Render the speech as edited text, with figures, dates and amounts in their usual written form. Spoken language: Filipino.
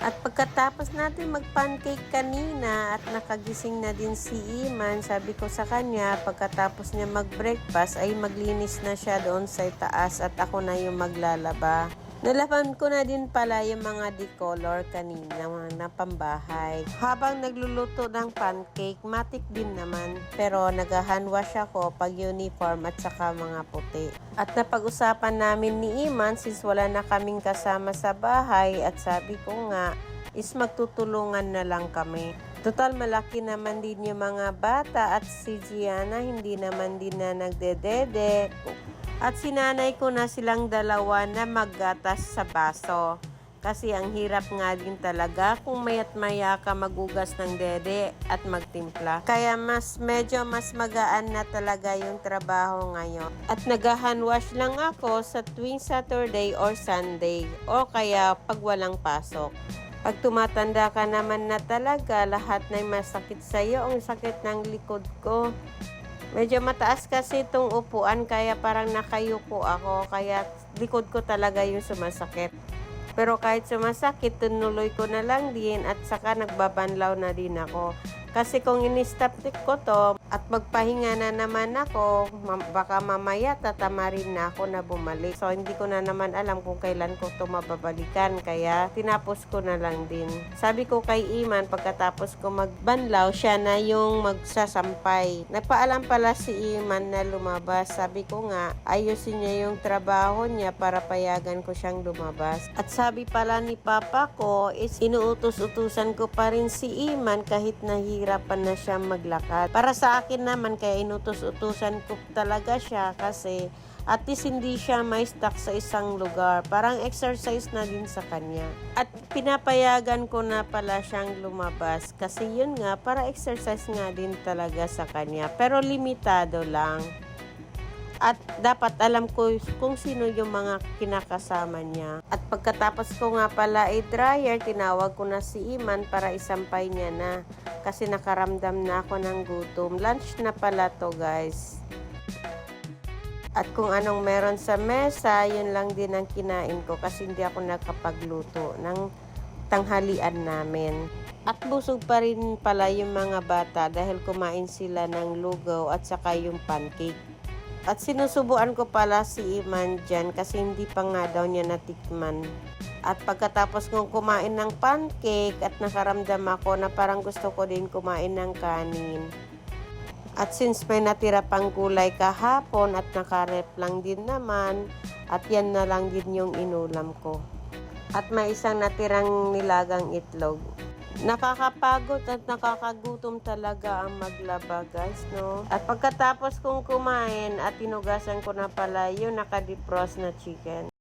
At pagkatapos natin mag-pancake kanina at nakagising na din si Iman, sabi ko sa kanya, pagkatapos niya mag-breakfast ay maglinis na siya doon sa taas at ako na yung maglalaba. Nalaban ko na din pala yung mga decolor kanina na pambahay. Habang nagluluto ng pancake, matik din naman. Pero nag-hand wash ako pag uniform at saka mga puti. At napag-usapan namin ni Iman since wala na kaming kasama sa bahay at sabi ko nga is magtutulungan na lang kami. Total malaki naman din yung mga bata at si Gianna hindi naman din na nagdedede. At sinanay ko na silang dalawa na maggatas sa baso. Kasi ang hirap nga din talaga kung mayat maya ka magugas ng dede at magtimpla. Kaya medyo mas magaan na talaga yung trabaho ngayon. At nag-hand wash lang ako sa tuwing Saturday or Sunday o kaya pag walang pasok. Pag tumatanda ka naman na talaga, lahat na masakit sa'yo. Ang sakit ng likod ko. Medyo mataas kasi itong upuan kaya parang nakayuko ako. Kaya likod ko talaga yung sumasakit. Pero kahit sumasakit, tinuloy ko na lang din at saka nagbabanlaw na din ako. Kasi kung in-stop ko to at magpahinga na naman ako, baka mamaya tatama rin na ako na bumalik. So hindi ko na naman alam kung kailan ko to mababalikan. Kaya tinapos ko na lang din. Sabi ko kay Iman, pagkatapos ko magbanlaw, siya na yung magsasampay. Nagpaalam pala si Iman na lumabas. Sabi ko nga, ayusin niya yung trabaho niya para payagan ko siyang lumabas. At sabi pala ni Papa ko, is inuutos-utusan ko pa rin si Iman kahit nahihirapan na siya maglakad. Para sa akin naman, kaya inutos-utusan ko talaga siya kasi at least hindi siya may stuck sa isang lugar. Parang exercise na din sa kanya. At pinapayagan ko na pala siyang lumabas kasi yun nga, para exercise nga din talaga sa kanya. Pero limitado lang. At dapat alam ko kung sino yung mga kinakasama niya. At pagkatapos ko nga pala i-dryer, tinawag ko na si Iman para isampay niya na. Kasi nakaramdam na ako ng gutom. Lunch na pala to guys. At kung anong meron sa mesa, yun lang din ang kinain ko kasi hindi ako nakapagluto ng tanghalian namin. At busog pa rin pala yung mga bata dahil kumain sila ng lugaw at saka yung pancake. At sinusubuan ko pala si Iman dyan kasi hindi pa nga daw niya natikman. At pagkatapos kong kumain ng pancake at nakaramdam ako na parang gusto ko din kumain ng kanin. At since may natira pang gulay kahapon at nakarep lang din naman, at yan na lang din yung inulam ko. At may isang natirang nilagang itlog. Nakakapagod at nakakagutom talaga ang maglaba guys, no? At pagkatapos kong kumain at tinugasan ko na pala yung naka-defrost na chicken.